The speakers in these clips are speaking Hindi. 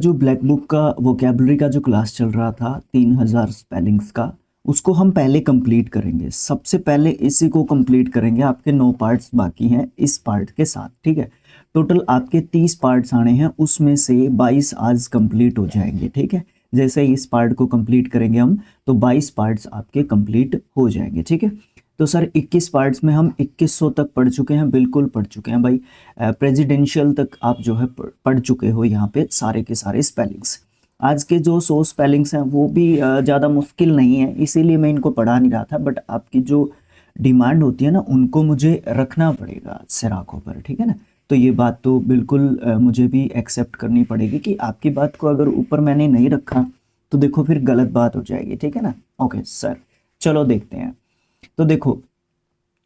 जो ब्लैक बुक का वोकैबुलरी का जो क्लास चल रहा था 3000 स्पेलिंग्स का, उसको हम पहले कंप्लीट करेंगे। सबसे पहले इसी को कंप्लीट करेंगे। आपके 9 पार्ट्स बाकी हैं इस पार्ट के साथ, ठीक है। टोटल आपके 30 पार्ट्स आने हैं, उसमें से 22 आज कंप्लीट हो जाएंगे, ठीक है। जैसे ही इस पार्ट को कंप्लीट करेंगे हम, तो 22 पार्ट्स आपके कंप्लीट हो जाएंगे, ठीक है। तो सर 21 पार्ट्स में हम 2100 तक पढ़ चुके हैं, बिल्कुल पढ़ चुके हैं भाई। प्रेसिडेंशियल तक आप जो है पढ़ चुके हो यहाँ पे सारे के सारे स्पेलिंग्स। आज के जो 100 स्पेलिंग्स हैं वो भी ज़्यादा मुश्किल नहीं है, इसीलिए मैं इनको पढ़ा नहीं रहा था। बट आपकी जो डिमांड होती है ना, उनको मुझे रखना पड़ेगा सिर आंखों पर, ठीक है ना। तो ये बात तो बिल्कुल मुझे भी एक्सेप्ट करनी पड़ेगी कि आपकी बात को अगर ऊपर मैंने नहीं रखा तो देखो फिर गलत बात हो जाएगी, ठीक है ना। ओके सर, चलो देखते हैं। तो देखो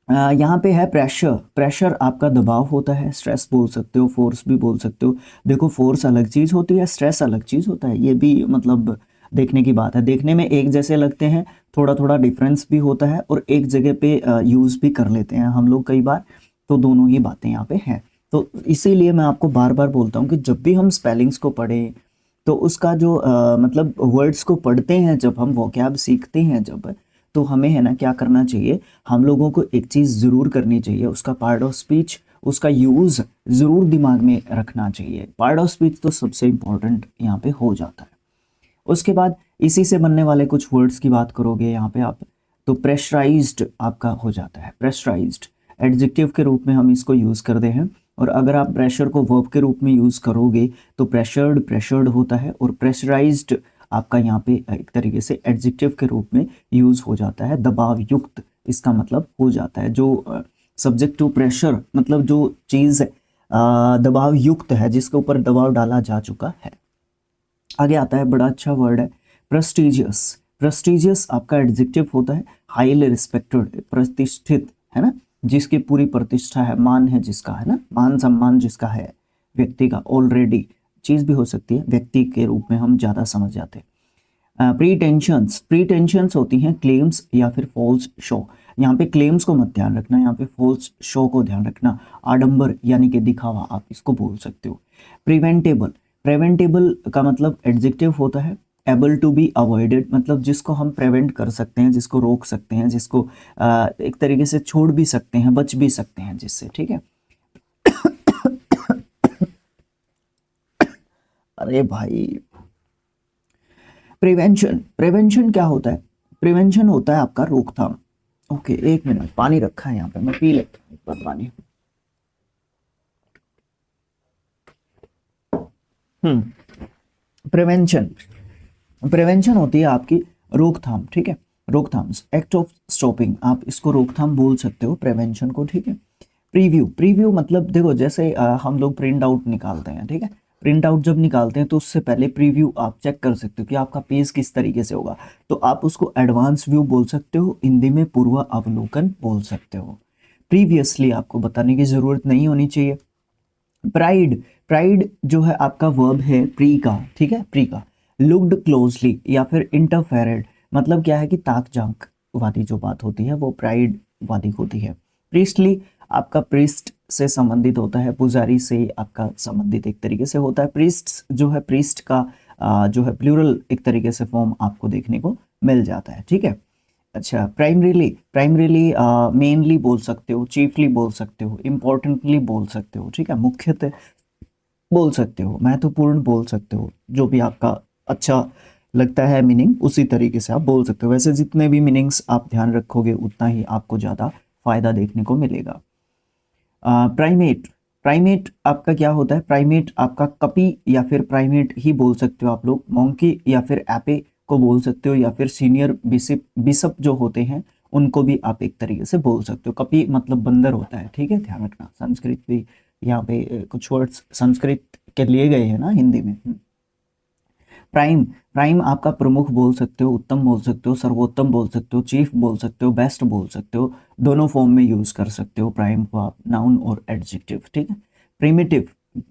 यहाँ पे है प्रेशर। प्रेशर आपका दबाव होता है, स्ट्रेस बोल सकते हो, फोर्स भी बोल सकते हो। देखो फोर्स अलग चीज़ होती है, स्ट्रेस अलग चीज़ होता है, ये भी मतलब देखने की बात है। देखने में एक जैसे लगते हैं, थोड़ा थोड़ा डिफरेंस भी होता है, और एक जगह पे यूज़ भी कर लेते हैं हम लोग कई बार। तो दोनों ही बातें यहाँ पे हैं। तो इसीलिए मैं आपको बार बार बोलता हूँ कि जब भी हम स्पेलिंग्स को पढ़ें, तो उसका जो मतलब वर्ड्स को पढ़ते हैं, जब हम वोकैब सीखते हैं जब, तो हमें है ना क्या करना चाहिए, हम लोगों को एक चीज़ ज़रूर करनी चाहिए, उसका पार्ट ऑफ स्पीच, उसका यूज़ ज़रूर दिमाग में रखना चाहिए। पार्ट ऑफ स्पीच तो सबसे इम्पोर्टेंट यहाँ पे हो जाता है। उसके बाद इसी से बनने वाले कुछ वर्ड्स की बात करोगे यहाँ पे आप, तो प्रेशराइज्ड आपका हो जाता है। प्रेशराइज्ड एडजेक्टिव के रूप में हम इसको यूज़ करते हैं, और अगर आप प्रेशर को वर्ब के रूप में यूज़ करोगे तो प्रेशर्ड प्रेशर्ड होता है, और प्रेशराइज्ड आपका यहाँ पे एक तरीके से एडजेक्टिव के रूप में यूज़ हो जाता है, दबाव युक्त इसका मतलब हो जाता है। जो सब्जेक्ट टू प्रेशर मतलब जो चीज़ दबाव युक्त है, जिसके ऊपर दबाव डाला जा चुका है। आगे आता है, बड़ा अच्छा वर्ड है, प्रेस्टिजियस। प्रेस्टिजियस आपका एडजेक्टिव होता है, हाईली रिस्पेक्टेड, प्रतिष्ठित, है ना, जिसकी पूरी प्रतिष्ठा है, मान है जिसका, है ना, मान सम्मान जिसका है व्यक्ति का। ऑलरेडी चीज़ भी हो सकती है, व्यक्ति के रूप में हम ज़्यादा समझ जाते हैं। प्रीटेंशंस, प्रीटेंशंस होती हैं क्लेम्स या फिर फॉल्स शो। यहाँ पे क्लेम्स को मत ध्यान रखना, यहाँ पे फॉल्स शो को ध्यान रखना। आडंबर यानी कि दिखावा, आप इसको बोल सकते हो। प्रिवेंटेबल, प्रिवेंटेबल का मतलब एडजेक्टिव होता है, एबल टू बी अवॉइडेड, मतलब जिसको हम प्रिवेंट कर सकते हैं, जिसको रोक सकते हैं, जिसको एक तरीके से छोड़ भी सकते हैं, बच भी सकते हैं जिससे, ठीक है। अरे भाई, प्रिवेंशन, प्रिवेंशन क्या होता है? प्रिवेंशन होता है आपका रोकथाम। ओके, एक मिनट, पानी रखा है यहाँ पे, मैं पी लेता हूँ एक बार पानी। प्रिवेंशन, प्रिवेंशन होती है आपकी रोकथाम, ठीक है। रोकथाम, एक्ट ऑफ स्टॉपिंग, आप इसको रोकथाम बोल सकते हो प्रिवेंशन को, ठीक है। प्रीव्यू, प्रीव्यू मतलब देखो जैसे हम लोग प्रिंट आउट निकालते हैं, ठीक है। प्रिंट आउट जब निकालते हैं तो उससे पहले प्रीव्यू आप चेक कर सकते हो कि आपका पेज किस तरीके से होगा, तो आप उसको एडवांस व्यू बोल सकते हो, हिंदी में पूर्व अवलोकन बोल सकते हो। प्रीवियसली आपको बताने की जरूरत नहीं होनी चाहिए। प्राइड, प्राइड जो है आपका वर्ब है प्री का, ठीक है, प्री का। लुक्ड क्लोजली या फिर इंटरफेरेड, मतलब क्या है कि ताक झांक वाली जो बात होती है वो प्राइड वाली होती है। प्रीस्टली आपका प्रीस्ट से संबंधित होता है, पुजारी से आपका संबंधित एक तरीके से होता है। प्रीस्ट जो है, प्रीस्ट का जो है प्लूरल एक तरीके से फॉर्म आपको देखने को मिल जाता है, ठीक है। अच्छा, प्राइमरीली, प्राइमरीली मेनली बोल सकते हो, चीफली बोल सकते हो, इम्पोर्टेंटली बोल सकते हो, ठीक है, मुख्यतः बोल सकते हो, महत्वपूर्ण बोल सकते हो, जो भी आपका अच्छा लगता है मीनिंग उसी तरीके से आप बोल सकते हो। वैसे जितने भी मीनिंग्स आप ध्यान रखोगे उतना ही आपको ज़्यादा फायदा देखने को मिलेगा। प्राइमेट, प्राइमेट आपका क्या होता है? प्राइमेट आपका कपी या फिर प्राइमेट ही बोल सकते हो आप लोग। मोंकी या फिर एपे को बोल सकते हो, या फिर सीनियर बिशप, बिशप जो होते हैं उनको भी आप एक तरीके से बोल सकते हो। कपी मतलब बंदर होता है, ठीक है, ध्यान रखना। संस्कृत भी यहाँ पे कुछ वर्ड्स संस्कृत के लिए गए हैं ना हिंदी में। प्राइम, प्राइम आपका प्रमुख बोल सकते हो, उत्तम बोल सकते हो, सर्वोत्तम बोल सकते हो, चीफ बोल सकते हो, बेस्ट बोल सकते हो, दोनों फॉर्म में यूज कर सकते हो प्राइम को आप, नाउन और एडजेक्टिव, ठीक है। प्रिमिटिव,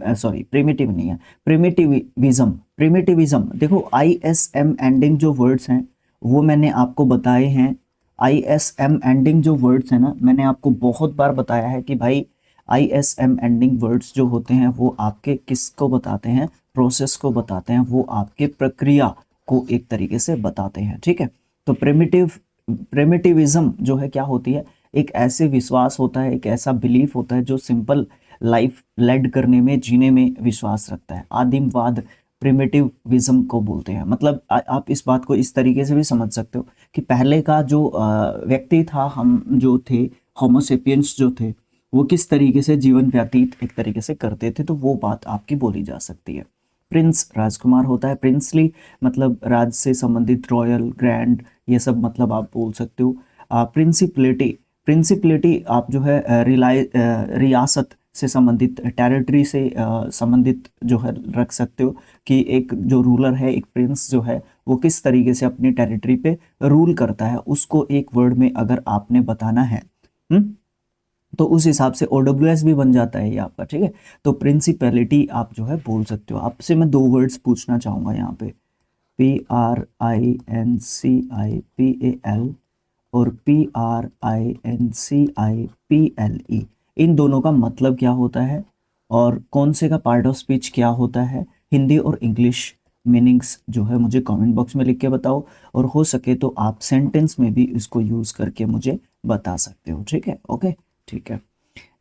सॉरी प्रिमिटिव नहीं है, प्रिमिटिविज्म। प्रिमिटिविज्म देखो, ISM एंडिंग जो वर्ड्स हैं वो मैंने आपको बताए हैं। ISM एंडिंग जो वर्ड्स हैं ना, मैंने आपको बहुत बार बताया है कि भाई ISM एंडिंग वर्ड्स जो होते हैं वो आपके किसको बताते हैं? प्रोसेस को बताते हैं, वो आपके प्रक्रिया को एक तरीके से बताते हैं, ठीक है। तो प्रिमिटिविज्म जो है क्या होती है, एक ऐसे विश्वास होता है, एक ऐसा बिलीफ होता है जो सिंपल लाइफ लेड करने में, जीने में विश्वास रखता है। आदिमवाद प्रिमिटिविज्म को बोलते हैं। मतलब आप इस बात को इस तरीके से भी समझ सकते हो कि पहले का जो व्यक्ति था, हम जो थे होमोसेपियंस जो थे, वो किस तरीके से जीवन व्यतीत एक तरीके से करते थे, तो वो बात आपकी बोली जा सकती है। प्रिंस राजकुमार होता है, प्रिंसली मतलब राज से संबंधित, रॉयल, ग्रैंड, ये सब मतलब आप बोल सकते हो। प्रिंसिपलिटी, प्रिंसिपलिटी आप जो है रियासत से संबंधित, टेरिटरी से संबंधित जो है रख सकते हो कि एक जो रूलर है, एक प्रिंस जो है वो किस तरीके से अपनी टेरिटरी पे रूल करता है, उसको एक वर्ड में अगर आपने बताना है, तो उस हिसाब से OWS भी बन जाता है ये आपका, ठीक है। तो प्रिंसिपैलिटी आप जो है बोल सकते हो। आपसे मैं 2 वर्ड्स पूछना चाहूँगा यहाँ पे, PRINCIPAL और PRINCIPLE, इन दोनों का मतलब क्या होता है और कौन से का पार्ट ऑफ स्पीच क्या होता है, हिंदी और इंग्लिश मीनिंग्स जो है मुझे कमेंट बॉक्स में लिख के बताओ, और हो सके तो आप सेंटेंस में भी इसको यूज़ करके मुझे बता सकते हो, ठीक है। ओके, ठीक है।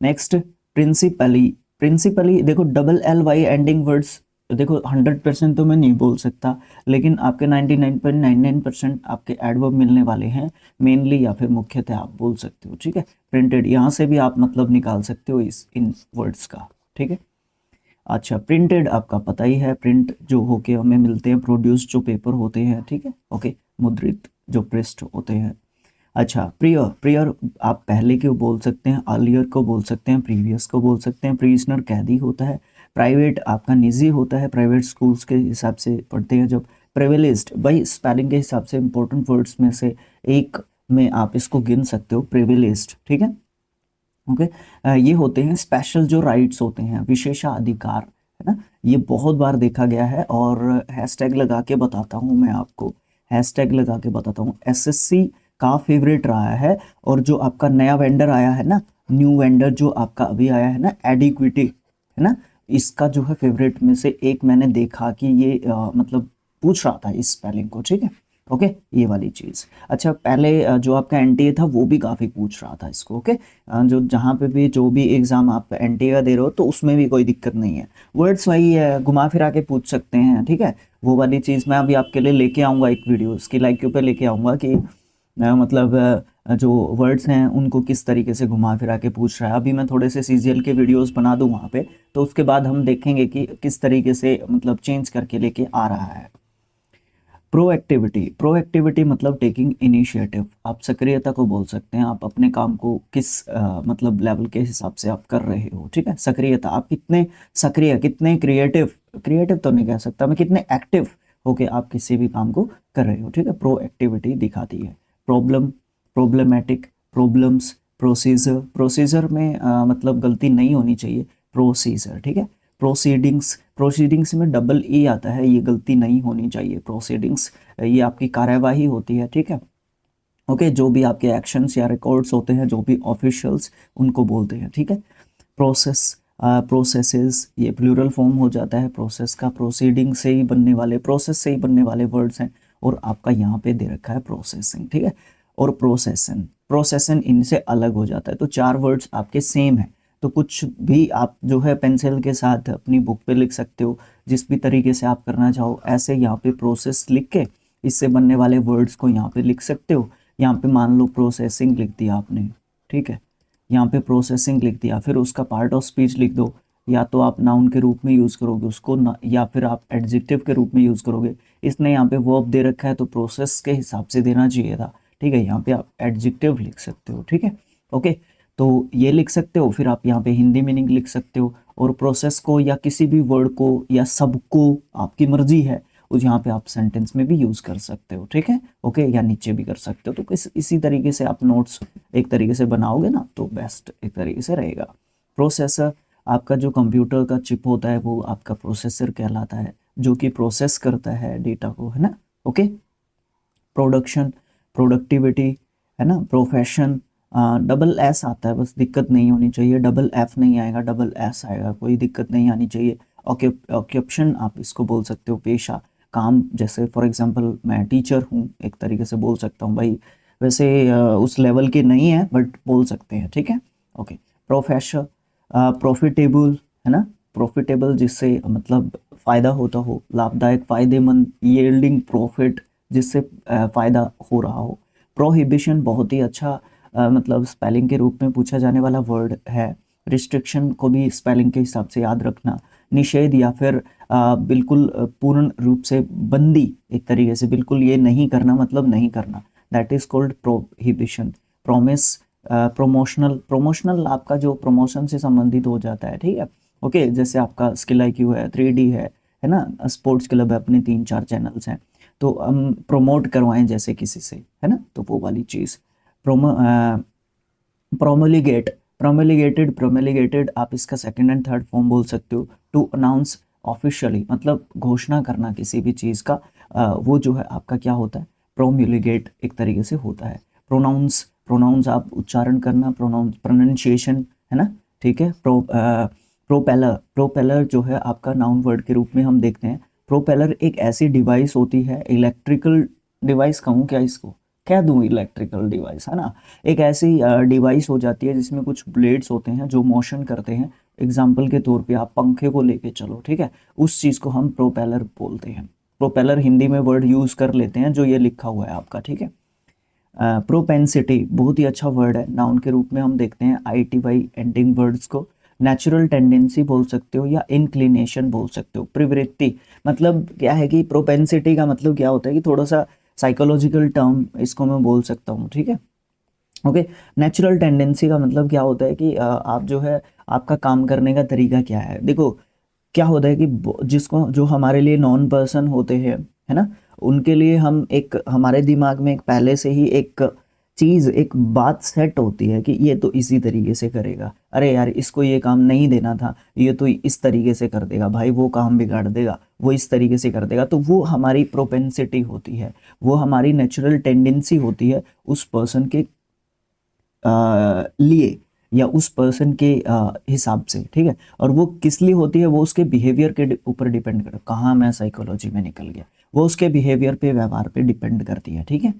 नेक्स्ट, प्रिंसिपली, प्रिंसिपली देखो LLY एंडिंग वर्ड्स, देखो 100% तो मैं नहीं बोल सकता, लेकिन आपके 99.99% आपके एडवर्ब मिलने वाले हैं, मेनली या फिर मुख्यतः आप बोल सकते हो, ठीक है। प्रिंटेड, यहाँ से भी आप मतलब निकाल सकते हो इन वर्ड्स का, ठीक है। अच्छा, प्रिंटेड आपका पता ही है, प्रिंट जो होके हमें मिलते हैं, प्रोड्यूस जो पेपर होते हैं, ठीक है। ओके, मुद्रित जो प्रिंट होते हैं। अच्छा, प्रियर, प्रियर आप पहले को बोल सकते हैं, अर्लियर को बोल सकते हैं, प्रीवियस को बोल सकते हैं। प्रिजनर कैदी होता है। प्राइवेट आपका निजी होता है, प्राइवेट स्कूल्स के हिसाब से पढ़ते हैं जब। प्रिविलेज्ड, भाई स्पेलिंग के हिसाब से इंपॉर्टेंट वर्ड्स में से एक में आप इसको गिन सकते हो, प्रिविलेज्ड, ठीक है। ओके, ये होते हैं स्पेशल जो राइट्स होते हैं, विशेषाधिकार, है ना। ये बहुत बार देखा गया है, और हैशटैग लगा के बताता हूँ मैं आपको, हैशटैग लगा के बताता हूँ। SSC का फेवरेट रहा है, और जो आपका नया वेंडर आया है ना, न्यू वेंडर जो आपका अभी आया है ना, एडिक्विटी, है ना, इसका जो है फेवरेट में से एक मैंने देखा कि ये मतलब पूछ रहा था इस स्पेलिंग को, ठीक है। ओके, ये वाली चीज़। अच्छा, पहले जो आपका NTA था वो भी काफ़ी पूछ रहा था इसको, ओके। जो जहाँ पे भी जो भी एग्ज़ाम आप NTA का दे रहे हो तो उसमें भी कोई दिक्कत नहीं है, वर्ड्स वही है, घुमा फिरा के पूछ सकते हैं, ठीक है। वो वाली चीज़ मैं अभी आपके लिए लेके आऊँगा, एक वीडियो उसकी लाइक के ऊपर लेके आऊँगा कि मतलब जो वर्ड्स हैं उनको किस तरीके से घुमा फिरा के पूछ रहा है। अभी मैं थोड़े से CGL के वीडियोस बना दूँ वहाँ पे, तो उसके बाद हम देखेंगे कि किस तरीके से मतलब चेंज करके लेके आ रहा है। प्रोएक्टिविटी, प्रोएक्टिविटी मतलब टेकिंग इनिशिएटिव, आप सक्रियता को बोल सकते हैं। आप अपने काम को किस मतलब लेवल के हिसाब से आप कर रहे हो, ठीक है। सक्रियता, आप कितने सक्रिय, कितने क्रिएटिव, क्रिएटिव तो नहीं कह सकता मैं, कितने एक्टिव होके आप किसी भी काम को कर रहे हो, ठीक है। प्रोएक्टिविटी दिखाती है। Problem, problematic, problems, procedure, procedure में मतलब गलती नहीं होनी चाहिए, प्रोसीजर, ठीक है। प्रोसीडिंग्स, प्रोसीडिंग्स में EE आता है, ये गलती नहीं होनी चाहिए। प्रोसीडिंग्स ये आपकी कार्यवाही होती है, ठीक है। ओके, जो भी आपके एक्शंस या रिकॉर्ड्स होते हैं, जो भी ऑफिशियल्स, उनको बोलते हैं, ठीक है। प्रोसेस, प्रोसेसेस, ये प्लूरल फॉर्म हो जाता है प्रोसेस का। प्रोसीडिंग से ही बनने वाले, प्रोसेस से ही बनने वाले वर्ड्स हैं, और आपका यहाँ पे दे रखा है प्रोसेसिंग, ठीक है। और प्रोसेसन, प्रोसेसन इनसे अलग हो जाता है। तो 4 वर्ड्स आपके सेम है, तो कुछ भी आप जो है पेंसिल के साथ अपनी बुक पे लिख सकते हो, जिस भी तरीके से आप करना चाहो। ऐसे यहाँ पे प्रोसेस लिख के इससे बनने वाले वर्ड्स को यहाँ पे लिख सकते हो। यहाँ पे मान लो प्रोसेसिंग लिख दिया आपने, ठीक है, यहाँ पे प्रोसेसिंग लिख दिया, फिर उसका पार्ट ऑफ स्पीच लिख दो। या तो आप नाउन के रूप में यूज़ करोगे उसको ना, या फिर आप एडजेक्टिव के रूप में यूज़ करोगे। इसने यहाँ पे वर्ब दे रखा है तो प्रोसेस के हिसाब से देना चाहिए था, ठीक है। यहाँ पे आप एडजेक्टिव लिख सकते हो, ठीक है। ओके, तो ये लिख सकते हो। फिर आप यहाँ पे हिंदी मीनिंग लिख सकते हो, और प्रोसेस को या किसी भी वर्ड को या सबको, आपकी मर्जी है, उस यहाँ पे आप सेंटेंस में भी यूज़ कर सकते हो, ठीक है। ओके, या नीचे भी कर सकते हो। तो इसी तरीके से आप नोट्स एक तरीके से बनाओगे ना, तो बेस्ट एक तरीके से रहेगा। प्रोसेसर, आपका जो कंप्यूटर का चिप होता है वो आपका प्रोसेसर कहलाता है, जो कि प्रोसेस करता है डेटा को, है ना। ओके, प्रोडक्शन, प्रोडक्टिविटी, है ना। प्रोफेशन, SS आता है, बस दिक्कत नहीं होनी चाहिए। FF नहीं आएगा, SS आएगा, कोई दिक्कत नहीं आनी चाहिए। ऑक्यूपेशन आप इसको बोल सकते हो, पेशा, काम, जैसे फॉर एग्जांपल मैं टीचर हूँ, एक तरीके से बोल सकता हूँ भाई, वैसे उस लेवल के नहीं है बट बोल सकते हैं, ठीक है। ओके, प्रोफेशर, प्रॉफिटेबल, है ना, प्रॉफिटेबल जिससे मतलब फ़ायदा होता हो, लाभदायक, फ़ायदेमंद, यील्डिंग प्रॉफिट जिससे फ़ायदा हो रहा हो। प्रोहिबिशन बहुत ही अच्छा मतलब स्पेलिंग के रूप में पूछा जाने वाला वर्ड है। रिस्ट्रिक्शन को भी स्पेलिंग के हिसाब से याद रखना। निषेध या फिर बिल्कुल पूर्ण रूप से बंदी, एक तरीके से बिल्कुल ये नहीं करना मतलब नहीं करना, that is called prohibition. Promise, promotional, promotional आपका जो प्रमोशन से संबंधित हो जाता है, ठीक है। ओके, जैसे आपका स्किल IQ है, 3D है ना, स्पोर्ट्स क्लब है, अपने 3-4 चैनल्स हैं, तो हम प्रमोट करवाएं जैसे किसी से, है ना, तो वो वाली चीज़। प्रोमो प्रोमोलिगेट, प्रोमोलिगेटेड आप इसका सेकंड एंड थर्ड फॉर्म बोल सकते हो। टू अनाउंस ऑफिशियली, मतलब घोषणा करना किसी भी चीज़ का, वो जो है आपका क्या होता है, प्रोम्युलिगेट एक तरीके से होता है। प्रोनाउंस, प्रोनाउंस आप उच्चारण करना, प्रोनाउंस, प्रोनाउंसिएशन, है ना, ठीक है। प्रोपेलर, प्रोपेलर जो है आपका नाउन वर्ड के रूप में हम देखते हैं। प्रोपेलर एक ऐसी डिवाइस होती है, इलेक्ट्रिकल डिवाइस कहूँ क्या इसको, कह दूँ इलेक्ट्रिकल डिवाइस, है ना, एक ऐसी डिवाइस हो जाती है जिसमें कुछ ब्लेड्स होते हैं जो मोशन करते हैं। एग्जाम्पल के तौर पे आप पंखे को लेके चलो, ठीक है, उस चीज़ को हम प्रोपेलर बोलते हैं। प्रोपेलर हिंदी में वर्ड यूज़ कर लेते हैं जो ये लिखा हुआ है आपका, ठीक है। प्रोपेंसिटी बहुत ही अच्छा वर्ड है, नाउन के रूप में हम देखते हैं ITY एंडिंग वर्ड्स को। नेचुरल टेंडेंसी बोल सकते हो या इंक्लिनेशन बोल सकते हो। प्रवृत्ति मतलब क्या है कि प्रोपेंसिटी का मतलब क्या होता है कि थोड़ा सा साइकोलॉजिकल टर्म इसको मैं बोल सकता हूँ, ठीक है। ओके, नेचुरल टेंडेंसी का मतलब क्या होता है कि आप जो है आपका काम करने का तरीका क्या है। देखो क्या होता है कि जिसको जो हमारे लिए नॉन पर्सन होते हैं, है ना, उनके लिए हम एक हमारे दिमाग में एक पहले से ही एक चीज़, एक बात सेट होती है कि ये तो इसी तरीके से करेगा, अरे यार इसको ये काम नहीं देना था, ये तो इस तरीके से कर देगा भाई, वो काम बिगाड़ देगा, वो इस तरीके से कर देगा। तो वो हमारी प्रोपेंसिटी होती है, वो हमारी नेचुरल टेंडेंसी होती है उस पर्सन के लिए या उस पर्सन के हिसाब से, ठीक है। और वो किस लिए होती है, वो उसके बिहेवियर के ऊपर डिपेंड कर, कहाँ मैं साइकोलॉजी में निकल गया, वो उसके बिहेवियर पे, व्यवहार पे डिपेंड करती है, ठीक है।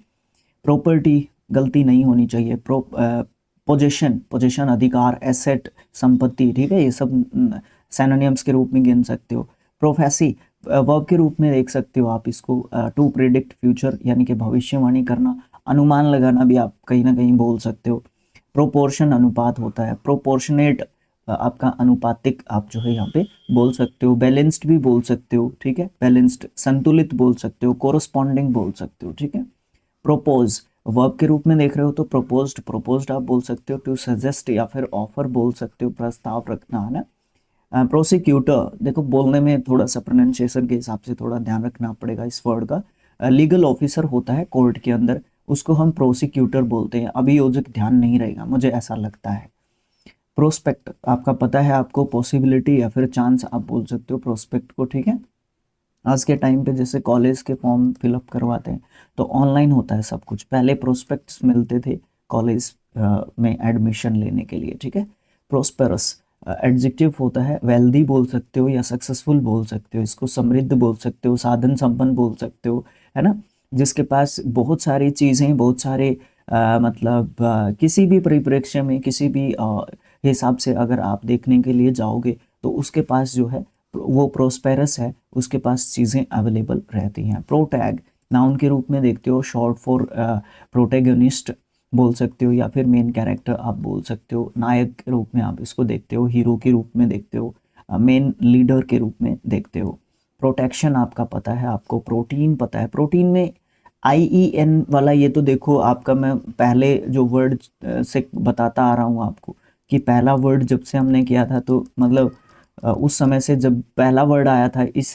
प्रॉपर्टी, गलती नहीं होनी चाहिए। पोजेशन, पोजेशन अधिकार, एसेट, संपत्ति, ठीक है, ये सब सैनोनिम्स के रूप में गिन सकते हो। प्रोफेसी वर्ब के रूप में देख सकते हो आप इसको। टू प्रिडिक्ट फ्यूचर यानी कि भविष्यवाणी करना, अनुमान लगाना भी आप कहीं ना कहीं बोल सकते हो। प्रोपोर्शन अनुपात होता है। प्रोपोर्शनेट आपका अनुपातिक आप जो है यहाँ पे बोल सकते हो। बैलेंस्ड भी बोल सकते हो, ठीक है, बैलेंस्ड, संतुलित बोल सकते हो, कोरस्पॉन्डिंग बोल सकते हो, ठीक है। प्रोपोज वर्ब के रूप में देख रहे हो तो प्रोपोज्ड, प्रोपोज्ड आप बोल सकते हो। टू सजेस्ट या फिर ऑफर बोल सकते हो, प्रस्ताव रखना, है ना। प्रोसिक्यूटर, देखो बोलने में थोड़ा सा प्रोनाउंसिएशन के हिसाब से थोड़ा ध्यान रखना पड़ेगा इस वर्ड का। लीगल ऑफिसर होता है कोर्ट के अंदर, उसको हम प्रोसिक्यूटर बोलते हैं। अभियोजक ध्यान नहीं रहेगा, मुझे ऐसा लगता है। प्रोस्पेक्ट आपका पता है आपको, पॉसिबिलिटी या फिर चांस आप बोल सकते हो प्रोस्पेक्ट को, ठीक है। आज के टाइम पे जैसे कॉलेज के फॉर्म फिलअप करवाते हैं तो ऑनलाइन होता है सब कुछ, पहले प्रोस्पेक्ट्स मिलते थे कॉलेज में एडमिशन लेने के लिए, ठीक है। प्रोस्पेरस एडजेक्टिव होता है, वेल्दी बोल सकते हो या सक्सेसफुल बोल सकते हो, इसको समृद्ध बोल सकते हो, साधन संपन्न बोल सकते हो, है ना, जिसके पास बहुत सारी चीज़ें, बहुत सारे मतलब किसी भी परिप्रेक्ष्य में, किसी भी हिसाब से अगर आप देखने के लिए जाओगे तो उसके पास जो है वो प्रोस्पेरस है, उसके पास चीज़ें अवेलेबल रहती हैं। प्रोटैग नाउन के रूप में देखते हो, शॉर्ट फॉर प्रोटैगनिस्ट बोल सकते हो या फिर मेन कैरेक्टर आप बोल सकते हो। नायक के रूप में आप इसको देखते हो, हीरो के रूप में देखते हो, मेन लीडर के रूप में देखते हो। प्रोटेक्शन आपका पता है आपको। प्रोटीन पता है, प्रोटीन में IEN वाला ये तो देखो आपका, मैं पहले जो वर्ड से बताता आ रहा हूँ आपको कि पहला वर्ड जब से हमने किया था तो मतलब उस समय से जब पहला वर्ड आया था इस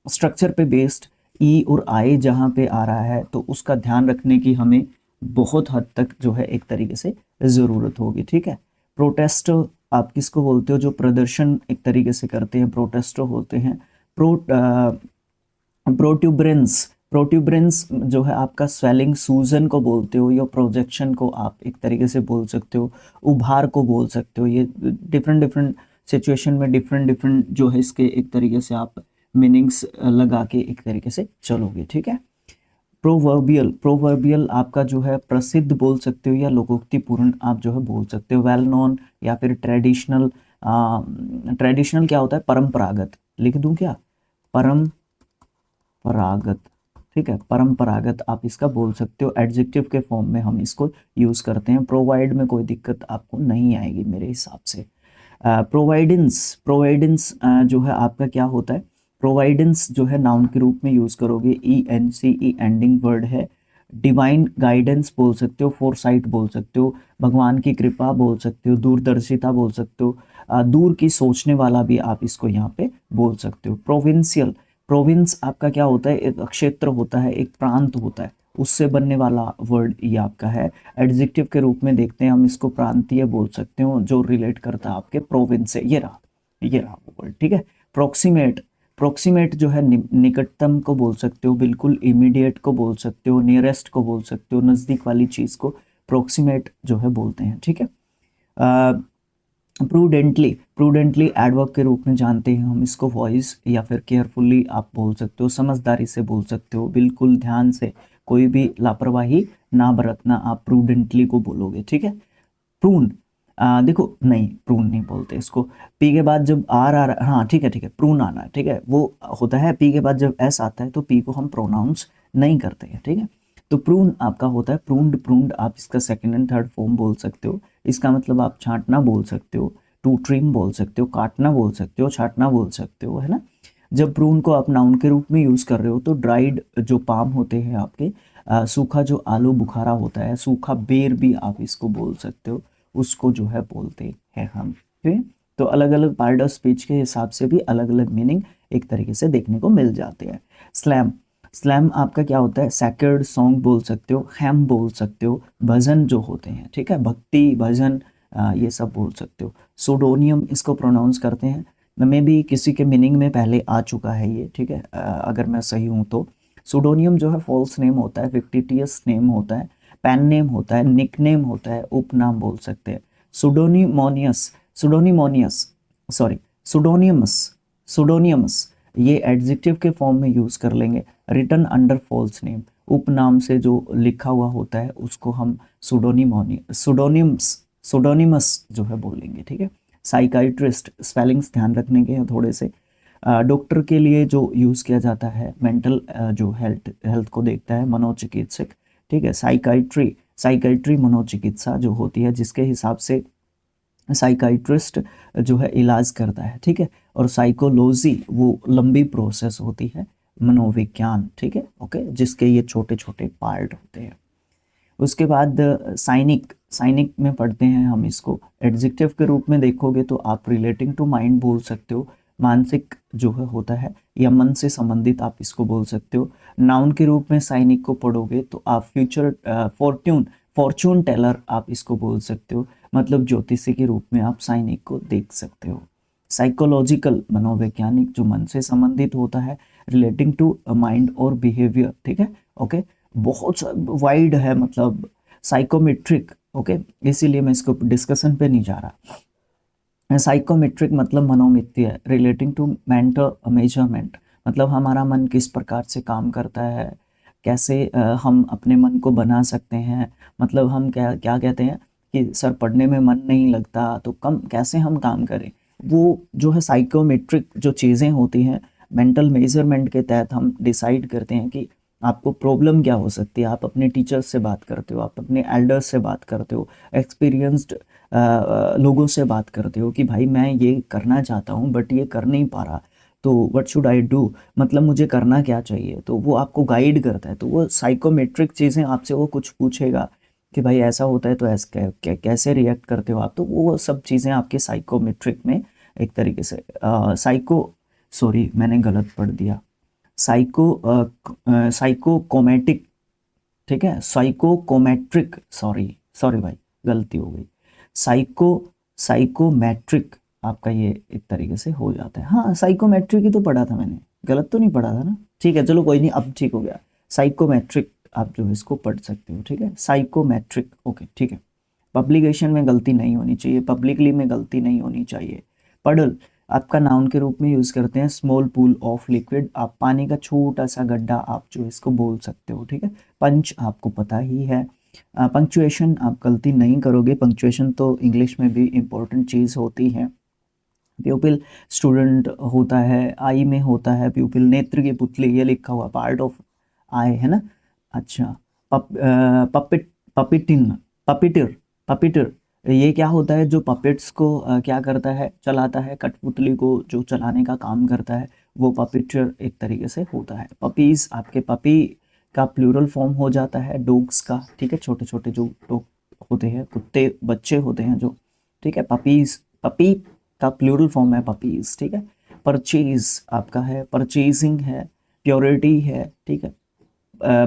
स्ट्रक्चर पे बेस्ड, ई और आई जहाँ पे आ रहा है तो उसका ध्यान रखने की हमें बहुत हद तक जो है एक तरीके से ज़रूरत होगी, ठीक है। प्रोटेस्ट आप किसको बोलते हो, जो प्रदर्शन एक तरीके से करते हैं, प्रोटेस्ट होते हैं। प्रोट्यूबरेंस, प्रोट्यूबरेंस जो है आपका स्वेलिंग, सूजन को बोलते हो या प्रोजेक्शन को आप एक तरीके से बोल सकते हो, उभार को बोल सकते हो। ये डिफरेंट डिफरेंट सिचुएशन में डिफरेंट डिफरेंट जो है इसके एक तरीके से आप मीनिंग्स लगा के एक तरीके से चलोगे, ठीक है। प्रोवर्बियल, प्रोवर्बियल आपका जो है प्रसिद्ध बोल सकते हो या लोकोक्तिपूर्ण आप जो है बोल सकते हो। वेल नोन या फिर ट्रेडिशनल, ट्रेडिशनल क्या होता है, परंपरागत, लिख दूं क्या, परंपरागत, ठीक है, परंपरागत आप इसका बोल सकते हो। एडजेक्टिव के फॉर्म में हम इसको यूज करते हैं। प्रोवाइड में कोई दिक्कत आपको नहीं आएगी मेरे हिसाब से। प्रोवाइडेंस, प्रोवाइडेंस जो है आपका क्या होता है, प्रोवाइडेंस जो है नाउन के रूप में यूज करोगे, ENCE एंडिंग वर्ड है। डिवाइन गाइडेंस बोल सकते हो, फोरसाइट बोल सकते हो, भगवान की कृपा बोल सकते हो, दूरदर्शिता बोल सकते हो, दूर की सोचने वाला भी आप इसको यहाँ पे बोल सकते हो। प्रोविंशियल, प्रोविंस आपका क्या होता है, एक क्षेत्र होता है, एक प्रांत होता है, उससे बनने वाला वर्ड ये आपका है। एडजेक्टिव के रूप में देखते हैं हम इसको, प्रांतीय बोल सकते हो, जो रिलेट करता है आपके प्रोविंस से। ये रहा वो वर्ड, ठीक है। प्रोक्सीमेट, प्रोक्सीमेट जो है निकटतम को बोल सकते हो, बिल्कुल इमीडिएट को बोल सकते हो, नियरेस्ट को बोल सकते हो, नज़दीक वाली चीज़ को प्रोक्सीमेट जो है बोलते हैं, ठीक है। प्रूडेंटली, प्रूडेंटली एडवर्ब के रूप में जानते हैं हम इसको। वॉइस या फिर केयरफुली आप बोल सकते हो, समझदारी से बोल सकते हो, बिल्कुल ध्यान से, कोई भी लापरवाही ना बरतना, आप प्रूडेंटली को बोलोगे, ठीक है। प्रून, देखो नहीं, प्रून नहीं बोलते इसको। पी के बाद जब आर आ रहा, हाँ ठीक है, प्रून आना है, ठीक है, वो होता है। पी के बाद जब एस आता है तो पी को हम प्रोनाउंस नहीं करते हैं, ठीक है। तो प्रून आपका होता है प्रून्ड, प्रून्ड आप इसका सेकंड एंड थर्ड फॉर्म बोल सकते हो। इसका मतलब आप छांटना बोल सकते हो, टू ट्रिम बोल सकते हो, काटना बोल सकते हो, छांटना बोल सकते हो, है ना। जब प्रून को आप नाउन के रूप में यूज कर रहे हो तो ड्राइड जो पाम होते हैं आपके, सूखा जो आलू बुखारा होता है, सूखा बेर भी आप इसको बोल सकते हो, उसको जो है बोलते हैं हम, ठीक है। तो अलग अलग पार्ट ऑफ स्पीच के हिसाब से भी अलग अलग मीनिंग एक तरीके से देखने को मिल जाते हैं। स्लैम, स्लैम आपका क्या होता है, सैक्रेड सॉन्ग बोल सकते हो, हैम बोल सकते हो, भजन जो होते हैं, ठीक है, भक्ति भजन, ये सब बोल सकते हो। सुडोनियम इसको प्रोनाउंस करते हैं, मे भी किसी के मीनिंग में पहले आ चुका है ये, ठीक है, अगर मैं सही हूँ तो। सुडोनियम जो है फॉल्स नेम होता है, फिक्टिटियस नेम होता है, पेन नेम होता है, निक नेम होता है, उपनाम बोल सकते हैं। सुडोनिमोनियस, सुडोनिमोनियस, सॉरी सुडोनियमस, सुडोनियमस ये एडजेक्टिव के फॉर्म में यूज कर लेंगे। रिटन अंडर फॉल्स नेम, उपनाम से जो लिखा हुआ होता है उसको हम सुडोनिमस जो है बोलेंगे, ठीक है। साइकाइट्रिस्ट, स्पेलिंग्स ध्यान रखने के हैं थोड़े से। डॉक्टर के लिए जो यूज़ किया जाता है, मेंटल जो हेल्थ को देखता है, मनोचिकित्सक, ठीक है। साइकाइट्री, साइकाइट्री मनोचिकित्सा जो होती है, जिसके हिसाब से साइकाइट्रिस्ट जो है इलाज करता है, ठीक है। और साइकोलॉजी वो लंबी प्रोसेस होती है, मनोविज्ञान, ठीक है, ओके, जिसके ये छोटे छोटे पार्ट होते हैं। उसके बाद साइनिक, साइनिक में पढ़ते हैं हम इसको। एडजेक्टिव के रूप में देखोगे तो आप रिलेटिंग टू माइंड बोल सकते हो, मानसिक जो है होता है या मन से संबंधित आप इसको बोल सकते हो। नाउन के रूप में साइनिक को पढ़ोगे तो आप फ्यूचर फॉर्ट्यून, फॉर्चून टेलर आप इसको बोल सकते हो, मतलब ज्योतिषी के रूप में आप साइनिक को देख सकते हो। साइकोलॉजिकल मनोवैज्ञानिक जो मन से संबंधित होता है, रिलेटिंग टू माइंड और बिहेवियर, ठीक है, ओके, बहुत वाइड है मतलब। साइकोमेट्रिक, ओके, इसीलिए मैं इसको डिस्कशन पे नहीं जा रहा। साइकोमेट्रिक मतलब मनोमितीय, रिलेटिंग टू मेंटल मेजरमेंट, मतलब हमारा मन किस प्रकार से काम करता है, कैसे हम अपने मन को बना सकते हैं, मतलब हम क्या क्या कहते हैं कि सर पढ़ने में मन नहीं लगता तो कम कैसे हम काम करें, वो जो है साइकोमेट्रिक जो चीज़ें होती हैं, मेंटल मेजरमेंट के तहत हम डिसाइड करते हैं कि आपको प्रॉब्लम क्या हो सकती है। आप अपने टीचर्स से बात करते हो, आप अपने एल्डर्स से बात करते हो, एक्सपीरियंस्ड लोगों से बात करते हो कि भाई मैं ये करना चाहता हूँ बट ये कर नहीं पा रहा, तो व्हाट शुड आई डू, मतलब मुझे करना क्या चाहिए, तो वो आपको गाइड करता है। तो वो साइकोमेट्रिक चीज़ें आपसे वो कुछ पूछेगा कि भाई ऐसा होता है तो ऐसे कैसे रिएक्ट करते हो आप, तो वो सब चीज़ें आपके साइकोमेट्रिक में एक तरीके से सॉरी मैंने गलत पढ़ दिया, साइकोकोमेटिक, ठीक है, साइकोकोमेट्रिक, सॉरी सॉरी भाई गलती हो गई, साइकोमेट्रिक आपका ये एक तरीके से हो जाता है। हाँ साइकोमेट्रिक ही तो पढ़ा था मैंने, गलत तो नहीं पढ़ा था ना, ठीक है चलो कोई नहीं, अब ठीक हो गया। साइकोमेट्रिक आप जो है इसको पढ़ सकते हो, ठीक है, साइकोमेट्रिक, ओके ठीक है। पब्लिकेशन में गलती नहीं होनी चाहिए, पब्लिकली में गलती नहीं होनी चाहिए। पडल आपका नाउन के रूप में यूज करते हैं, स्मॉल पूल ऑफ लिक्विड, आप पानी का छोटा सा गड्ढा आप जो इसको बोल सकते हो, ठीक है। पंच आपको पता ही है। पंक्चुएशन आप गलती नहीं करोगे, पंक्चुएशन तो इंग्लिश में भी इम्पोर्टेंट चीज़ होती है। प्यूपिल स्टूडेंट होता है, आई में होता है प्यूपिल, नेत्र की पुतली ये लिखा हुआ पार्ट ऑफ आई है ना। अच्छा, पपिट पपिटिन पपिटर पपिटर ये क्या होता है, जो पपेट्स को क्या करता है, चलाता है, कठपुतली को जो चलाने का काम करता है वो पपिटर एक तरीके से होता है। पपीज आपके पपी का प्लूरल फॉर्म हो जाता है डॉग्स का, ठीक है, छोटे छोटे जो डॉग होते हैं, कुत्ते बच्चे होते हैं जो, ठीक है। पपीज, पपी का प्लूरल फॉर्म है पपीज, ठीक है। परचेज आपका है, परचेजिंग है, प्योरिटी है, ठीक है।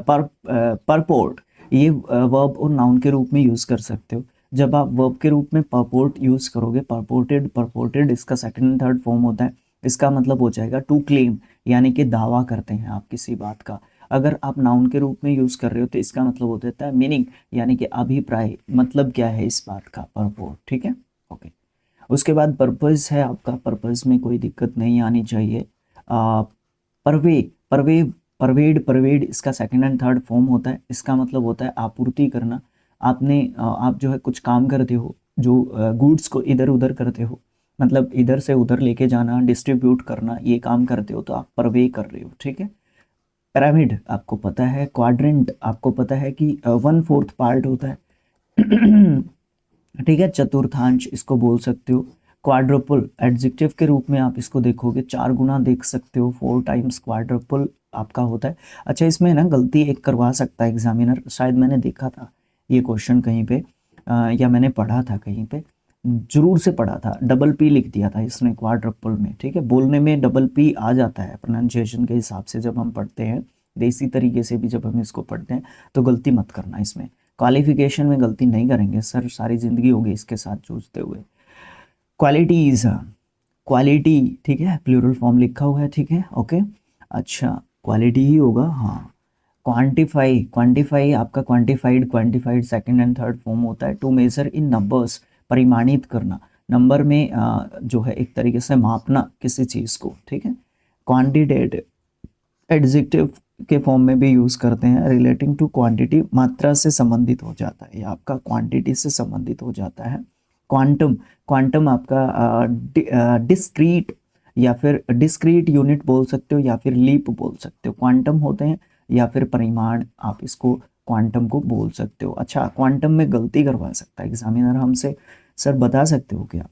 परपोर्ट ये वर्ब और नाउन के रूप में यूज कर सकते हो। जब आप वर्ब के रूप में परपोर्ट यूज करोगे, परपोर्टेड, परपोर्टेड इसका सेकंड एंड थर्ड फॉर्म होता है, इसका मतलब हो जाएगा टू क्लेम, यानी कि दावा करते हैं आप किसी बात का। अगर आप नाउन के रूप में यूज कर रहे हो तो इसका मतलब हो जाता है मीनिंग, यानी कि अभिप्राय, मतलब क्या है इस बात का, परपोर्ट, ठीक है, ओके। उसके बाद पर्पस है आपका, पर्पस में कोई दिक्कत नहीं आनी चाहिए। परवे, परवे, परवेड, परवेड इसका सेकंड एंड थर्ड फॉर्म होता है, इसका मतलब होता है आपूर्ति करना। आपने आप जो है कुछ काम करते हो, जो गुड्स को इधर उधर करते हो, मतलब इधर से उधर लेके जाना, डिस्ट्रीब्यूट करना, ये काम करते हो तो आप परवे कर रहे हो, ठीक है। पिरामिड आपको पता है, क्वाड्रेंट आपको पता है कि 1/4 पार्ट होता है, ठीक है, चतुर्थांश इसको बोल सकते हो। क्वाड्रुपल एडजेक्टिव के रूप में आप इसको देखोगे, 4 गुना देख सकते हो, 4 टाइम्स क्वाड्रुपल आपका होता है। अच्छा, इसमें ना गलती एक करवा सकता है एग्जामिनर, शायद मैंने देखा था ये क्वेश्चन कहीं पे, या मैंने पढ़ा था कहीं पे, जरूर से पढ़ा था, डबल पी लिख दिया था इसने क्वाड्रुपल में, ठीक है। बोलने में डबल पी आ जाता है प्रोनाउंसिएशन के हिसाब से, जब हम पढ़ते हैं देसी तरीके से भी जब हम इसको पढ़ते हैं तो गलती मत करना इसमें। क्वालिफिकेशन में गलती नहीं करेंगे सर, सारी जिंदगी होगी इसके साथ जूझते हुए। क्वालिटीज, क्वालिटी, ठीक है, प्लूरल फॉर्म लिखा हुआ है, ठीक है, ओके। अच्छा, क्वालिटी ही होगा, हाँ। क्वांटिफाई, क्वांटिफाई आपका quantified, quantified second and third form होता है। टू मेजर इन नंबर्स, परिमाणित करना, नंबर में जो है एक तरीके से मापना किसी चीज़ को, ठीक है। क्वांटिटेट एडजेक्टिव के फॉर्म में भी यूज करते हैं, रिलेटिंग टू क्वांटिटी, मात्रा से संबंधित हो जाता है, ये आपका क्वांटिटी से संबंधित हो जाता है। क्वांटम, क्वांटम आपका डिस्क्रीट या फिर डिस्क्रीट यूनिट बोल सकते हो या फिर लीप बोल सकते हो, क्वांटम होते हैं या फिर परिमाण, आप इसको क्वांटम को बोल सकते हो। अच्छा, क्वांटम में गलती करवा सकता है एग्जामिनर हमसे, सर बता सकते हो क्या?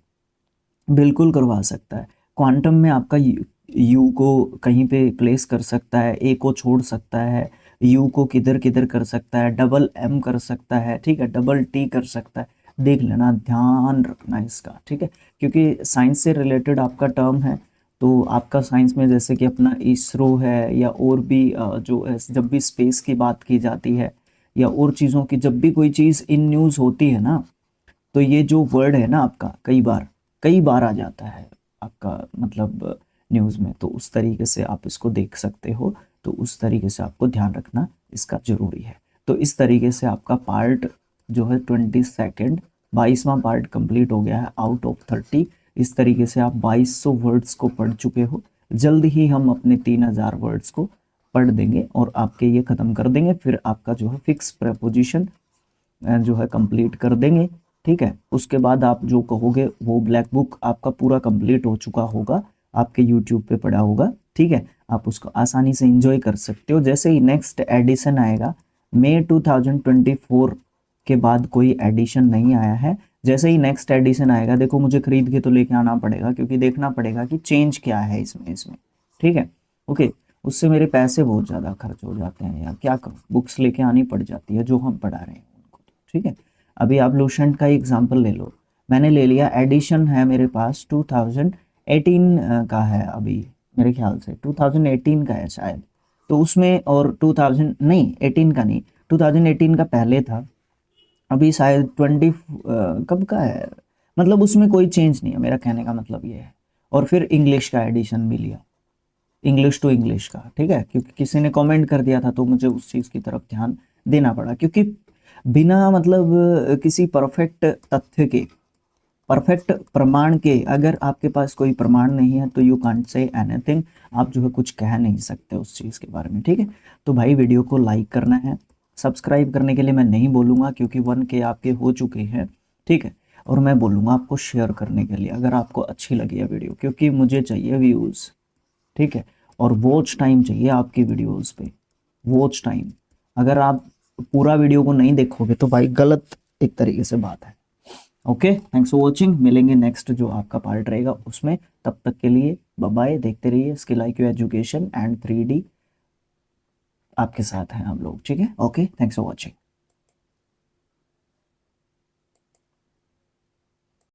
बिल्कुल करवा सकता है। क्वांटम में आपका यू को कहीं पे प्लेस कर सकता है, ए को छोड़ सकता है, यू को किधर किधर कर सकता है, डबल एम कर सकता है, ठीक है, डबल टी कर सकता है। देख लेना, ध्यान रखना इसका, ठीक है, क्योंकि साइंस से रिलेटेड आपका टर्म है। तो आपका साइंस में जैसे कि अपना इसरो है या और भी जो है, जब भी स्पेस की बात की जाती है या और चीज़ों की, जब भी कोई चीज़ इन न्यूज़ होती है ना, तो ये जो वर्ड है ना आपका कई बार आ जाता है आपका, मतलब न्यूज़ में, तो उस तरीके से आप इसको देख सकते हो। तो उस तरीके से आपको ध्यान रखना इसका ज़रूरी है। तो इस तरीके से आपका पार्ट जो है 22वां 22वां पार्ट कंप्लीट हो गया है आउट ऑफ 30। इस तरीके से आप 2200 वर्ड्स को पढ़ चुके हो। जल्द ही हम अपने 3000 वर्ड्स को पढ़ देंगे और आपके ये ख़त्म कर देंगे, फिर आपका जो है फिक्स प्रेपोजिशन जो है कंप्लीट कर देंगे, ठीक है। उसके बाद आप जो कहोगे वो ब्लैक बुक आपका पूरा कंप्लीट हो चुका होगा, आपके यूट्यूब पे पड़ा होगा, ठीक है। आप उसको आसानी से एंजॉय कर सकते हो। जैसे ही नेक्स्ट एडिशन आएगा, मई 2024 के बाद कोई एडिशन नहीं आया है, जैसे ही नेक्स्ट एडिशन आएगा, देखो मुझे खरीद के तो लेके आना पड़ेगा, क्योंकि देखना पड़ेगा कि चेंज क्या है इसमें, ठीक है, ओके। उससे मेरे पैसे बहुत ज़्यादा खर्च हो जाते हैं यार, क्या करूँ, बुक्स लेके आनी पड़ जाती है जो हम पढ़ा रहे हैं उनको, ठीक है। अभी आप लूसेंट का एग्जाम्पल ले लो, मैंने ले लिया, एडिशन है मेरे पास 2018 का है, अभी मेरे ख्याल से 2018 का है शायद, तो उसमें, और 2000 नहीं 18 का नहीं, 2018 का पहले था, अभी शायद 20 कब का है, मतलब उसमें कोई चेंज नहीं है, मेरा कहने का मतलब ये है। और फिर इंग्लिश का एडिशन भी लिया, इंग्लिश टू इंग्लिश का, ठीक है, क्योंकि किसी ने कमेंट कर दिया था तो मुझे उस चीज़ की तरफ ध्यान देना पड़ा, क्योंकि बिना मतलब किसी परफेक्ट तथ्य के, परफेक्ट प्रमाण के, अगर आपके पास कोई प्रमाण नहीं है तो यू कांट से एनीथिंग, आप जो है कुछ कह नहीं सकते उस चीज़ के बारे में, ठीक है। तो भाई वीडियो को लाइक करना है, सब्सक्राइब करने के लिए मैं नहीं बोलूँगा क्योंकि 1K आपके हो चुके हैं, ठीक है। और मैं बोलूँगा आपको शेयर करने के लिए अगर आपको अच्छी लगी है वीडियो, क्योंकि मुझे चाहिए व्यूज़, ठीक है। और वॉच टाइम चाहिए आपकी वीडियोस पे, वॉच टाइम। अगर आप पूरा वीडियो को नहीं देखोगे तो भाई गलत एक तरीके से बात है। ओके, थैंक्स फॉर वॉचिंग, मिलेंगे नेक्स्ट जो आपका पार्ट रहेगा उसमें। तब तक के लिए बाय बाय, देखते रहिए skill IQ education and 3D आपके साथ हैं हम लोग, ठीक है। Okay, thanks for watching.